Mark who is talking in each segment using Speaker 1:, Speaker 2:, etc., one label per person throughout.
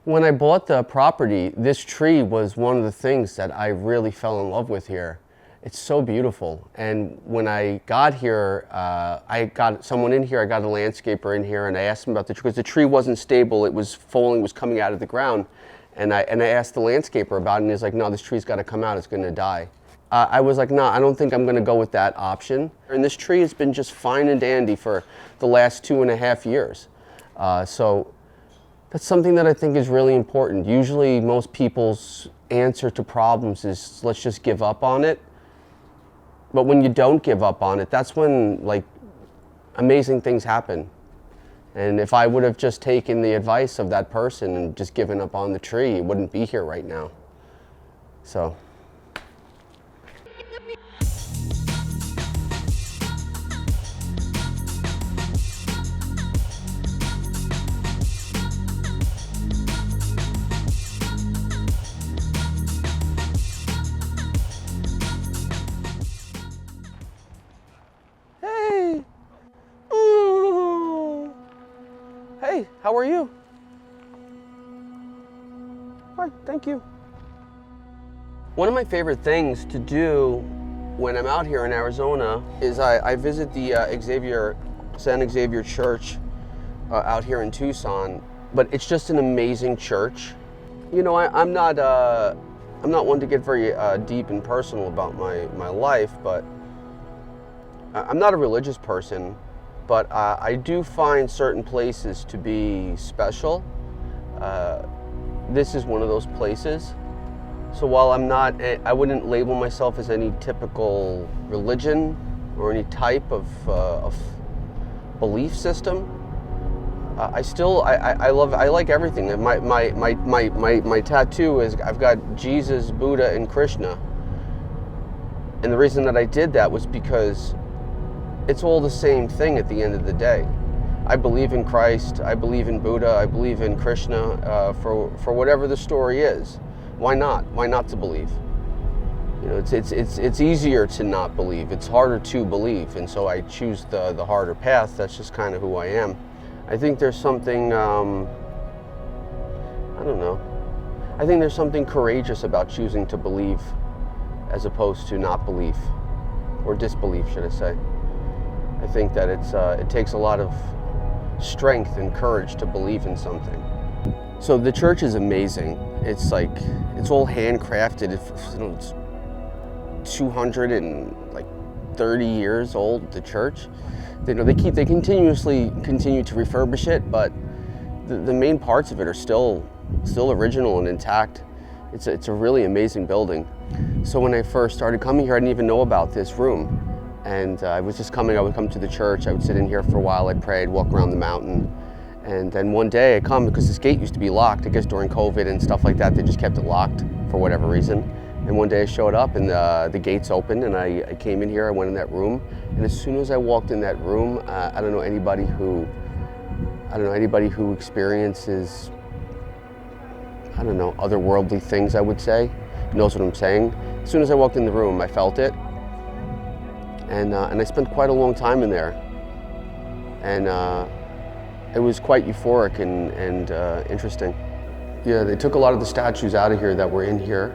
Speaker 1: When I bought the property, this tree was one of the things that I really fell in love with here. It's so beautiful. And when I got here, I got someone in here, I got a landscaper in here, and I asked him about the tree, because the tree wasn't stable, it was falling, was coming out of the ground. And I asked the landscaper about it, and he's like, no, this tree's gotta come out, it's gonna die. I was like, no, I don't think I'm gonna go with that option. And this tree has been just fine and dandy for the last 2.5 years. So that's something that I think is really important. Usually most people's answer to problems is, let's just give up on it. But when you don't give up on it, that's when like amazing things happen. And if I would have just taken the advice of that person and just given up on the tree, it wouldn't be here right now. So. Hey, how are you? Hi, thank you. One of my favorite things to do when I'm out here in Arizona is I visit the San Xavier Church out here in Tucson. But it's just an amazing church. You know, I'm not one to get very deep and personal about my life, but I'm not a religious person. But I do find certain places to be special. This is one of those places. So while I wouldn't label myself as any typical religion or any type of belief system, I like everything. My tattoo is, I've got Jesus, Buddha, and Krishna. And the reason that I did that was because it's all the same thing at the end of the day. I believe in Christ, I believe in Buddha, I believe in Krishna, for whatever the story is. Why not? Why not to believe? You know, it's easier to not believe. It's harder to believe, and so I choose the harder path. That's just kind of who I am. I think there's something, I don't know. I think there's something courageous about choosing to believe as opposed to not believe, or disbelief, should I say. I think that it takes a lot of strength and courage to believe in something. So the church is amazing. It's all handcrafted. It's 230 years old, the church. They continuously continue to refurbish it, but the main parts of it are still original and intact. It's a really amazing building. So when I first started coming here, I didn't even know about this room. And I would come to the church, I would sit in here for a while, I'd pray, I'd walk around the mountain. And then one day I come, because this gate used to be locked, I guess during COVID and stuff like that, they just kept it locked for whatever reason. And one day I showed up and the gates opened, and I came in here, I went in that room, and as soon as I walked in that room, I don't know anybody who experiences, otherworldly things, I would say, knows what I'm saying. As soon as I walked in the room, I felt it. And I spent quite a long time in there, and it was quite euphoric and interesting. Yeah, they took a lot of the statues out of here that were in here,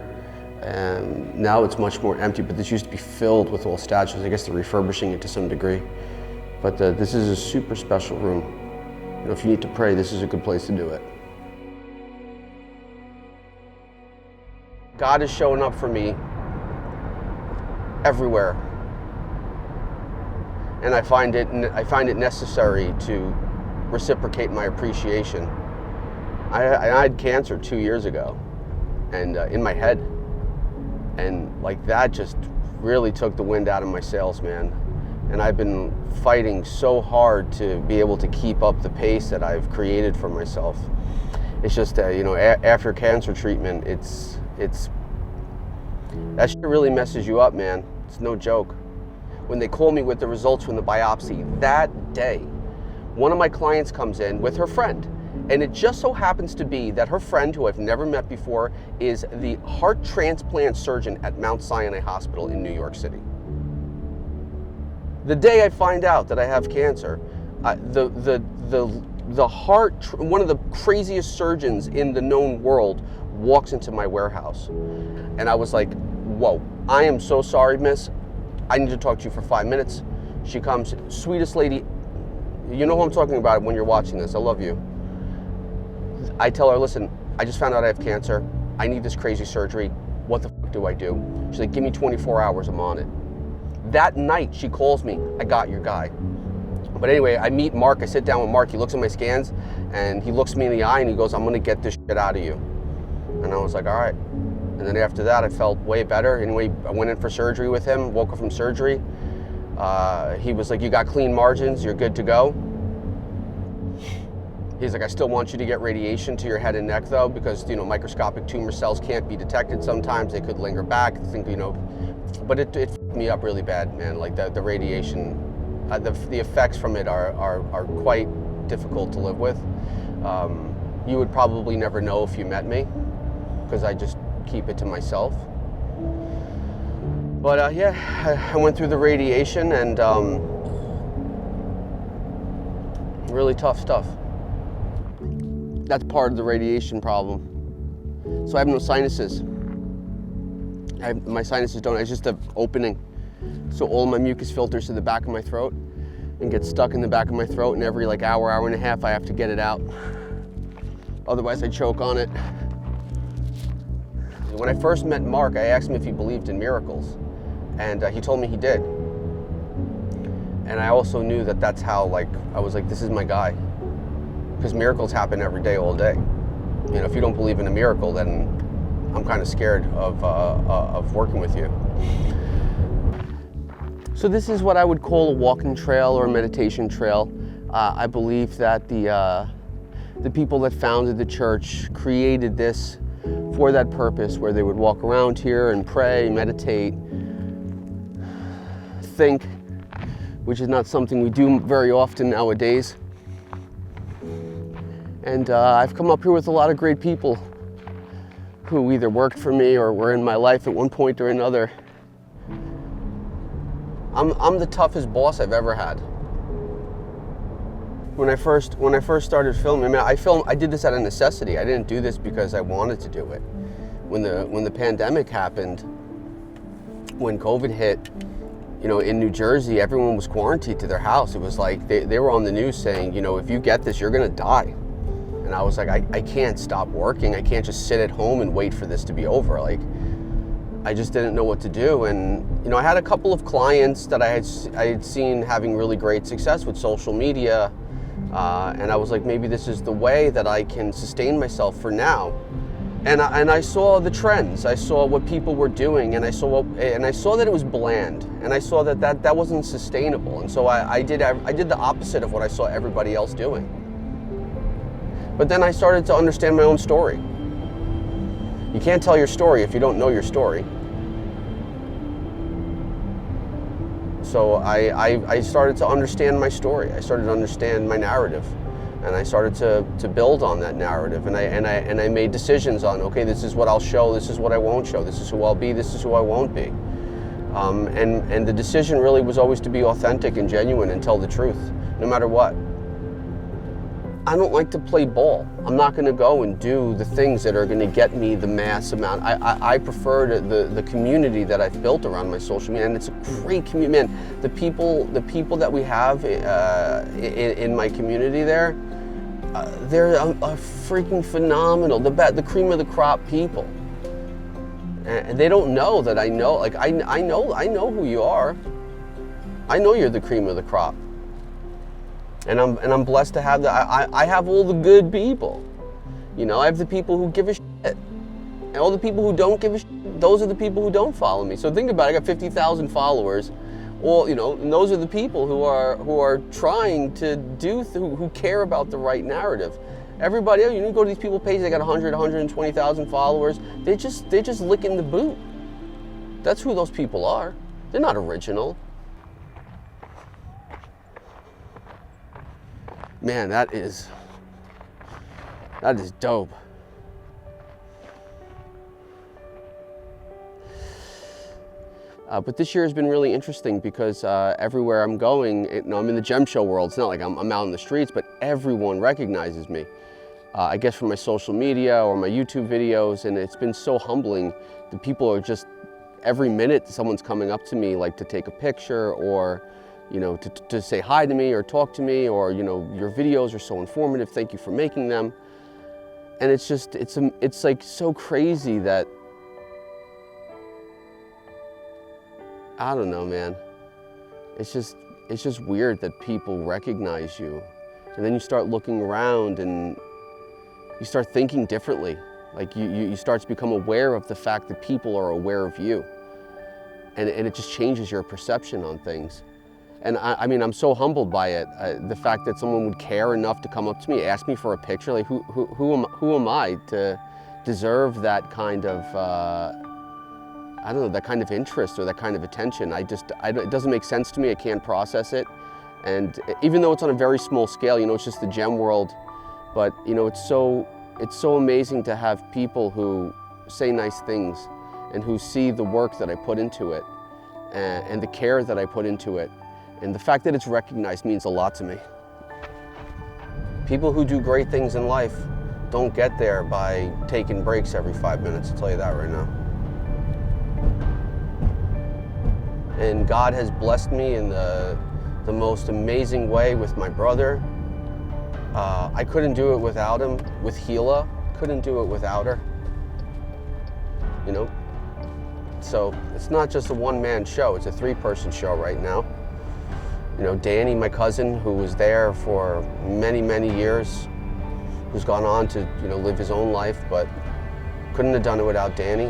Speaker 1: and now it's much more empty, but this used to be filled with old statues. I guess they're refurbishing it to some degree. But this is a super special room. You know, if you need to pray, this is a good place to do it. God is showing up for me everywhere. And I find it necessary to reciprocate my appreciation. I had cancer 2 years ago, and in my head, and like that just really took the wind out of my sails, man. And I've been fighting so hard to be able to keep up the pace that I've created for myself. It's just that, after cancer treatment, that shit really messes you up, man. It's no joke. When they call me with the results from the biopsy that day, one of my clients comes in with her friend, and it just so happens to be that her friend, who I've never met before, is the heart transplant surgeon at Mount Sinai Hospital in New York City. The day I find out that I have cancer, the one of the craziest surgeons in the known world walks into my warehouse. And I was like, whoa, I am so sorry, miss. I need to talk to you for 5 minutes. She comes, sweetest lady. You know who I'm talking about when you're watching this. I love you. I tell her, listen, I just found out I have cancer. I need this crazy surgery. What the fuck do I do? She's like, give me 24 hours, I'm on it. That night, she calls me, I got your guy. But anyway, I meet Mark, I sit down with Mark, he looks at my scans, and he looks me in the eye and he goes, I'm gonna get this shit out of you. And I was like, all right. And then after that, I felt way better. Anyway, I went in for surgery with him, woke up from surgery. He was like, you got clean margins, you're good to go. He's like, I still want you to get radiation to your head and neck though, because, you know, microscopic tumor cells can't be detected sometimes. They could linger back, you know, but it fucked me up really bad, man. Like the radiation, the effects from it are quite difficult to live with. You would probably never know if you met me, because I just keep it to myself. But yeah, I went through the radiation and really tough stuff. That's part of the radiation problem. So I have no sinuses. My sinuses don't, it's just an opening. So all my mucus filters to the back of my throat and gets stuck in the back of my throat, and every like hour and a half I have to get it out. Otherwise I choke on it. When I first met Mark, I asked him if he believed in miracles, and he told me he did. And I also knew that that's how, like, I was like, this is my guy. Because miracles happen every day, all day. You know, if you don't believe in a miracle, then I'm kind of scared of working with you. So this is what I would call a walking trail or a meditation trail. I believe that the people that founded the church created this for that purpose, where they would walk around here and pray, meditate, think, which is not something we do very often nowadays. And I've come up here with a lot of great people who either worked for me or were in my life at one point or another. I'm the toughest boss I've ever had. When I first started filming, I did this out of necessity. I didn't do this because I wanted to do it. When the pandemic happened, when COVID hit, you know, in New Jersey, everyone was quarantined to their house. It was like they were on the news saying, you know, if you get this, you're gonna die. And I was like, I can't stop working. I can't just sit at home and wait for this to be over. Like, I just didn't know what to do. And, you know, I had a couple of clients that I had seen having really great success with social media. And I was like, maybe this is the way that I can sustain myself for now. And I saw the trends. I saw what people were doing, and I saw that it was bland, and I saw that wasn't sustainable. And so I did the opposite of what I saw everybody else doing. But then I started to understand my own story. You can't tell your story if you don't know your story. So I started to understand my story. I started to understand my narrative, and I started to build on that narrative. And I made decisions on, okay, this is what I'll show, this is what I won't show, this is who I'll be, this is who I won't be. And the decision really was always to be authentic and genuine and tell the truth, no matter what. I don't like to play ball. I'm not going to go and do the things that are going to get me the mass amount. I prefer the community that I've built around my social media, and it's a great community. Man, the people that we have in my community there, they're a freaking phenomenal. The cream of the crop people. And they don't know that I know. Like I know who you are. I know you're the cream of the crop. And I'm blessed to have that. I have all the good people. You know, I have the people who give a shit. And all the people who don't give a shit, those are the people who don't follow me. So think about it, I got 50,000 followers. Well, you know, and those are the people who are trying to do, who care about the right narrative. Everybody else, you go to these people pages, they got 100, 120,000 followers. They're just licking the boot. That's who those people are. They're not original. Man, that is dope. But this year has been really interesting because everywhere I'm going, I'm in the gem show world. It's not like I'm out in the streets, but everyone recognizes me. I guess from my social media or my YouTube videos, and it's been so humbling. The people are just, every minute someone's coming up to me like to take a picture or, you know, to say hi to me or talk to me, or, you know, your videos are so informative, thank you for making them. And it's just, it's like so crazy that, I don't know, man. It's just weird that people recognize you. And then you start looking around and you start thinking differently. Like you start to become aware of the fact that people are aware of you. And it just changes your perception on things. And I mean, I'm so humbled by it. The fact that someone would care enough to come up to me, ask me for a picture, like who am I to deserve that kind of, I don't know, that kind of interest or that kind of attention. It doesn't make sense to me. I can't process it. And even though it's on a very small scale, you know, it's just the gem world, but you know, it's so amazing to have people who say nice things and who see the work that I put into it and the care that I put into it. And the fact that it's recognized means a lot to me. People who do great things in life don't get there by taking breaks every 5 minutes, I'll tell you that right now. And God has blessed me in the most amazing way with my brother. I couldn't do it without him. With Gila, couldn't do it without her. You know? So it's not just a one-man show, it's a three-person show right now. You know, Danny, my cousin, who was there for many, many years, who's gone on to, you know, live his own life, but couldn't have done it without Danny.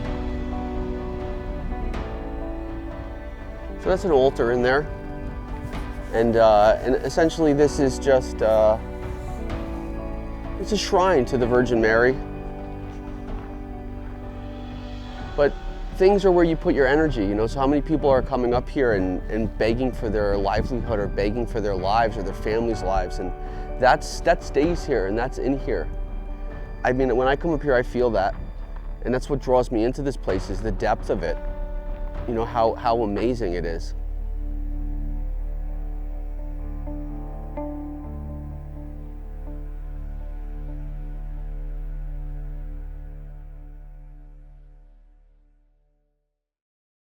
Speaker 1: So that's an altar in there. And essentially this is just, it's a shrine to the Virgin Mary. But things are where you put your energy, you know, so how many people are coming up here and begging for their livelihood or begging for their lives or their families' lives, and that stays here and that's in here. I mean, when I come up here, I feel that, and that's what draws me into this place, is the depth of it, you know, how amazing it is.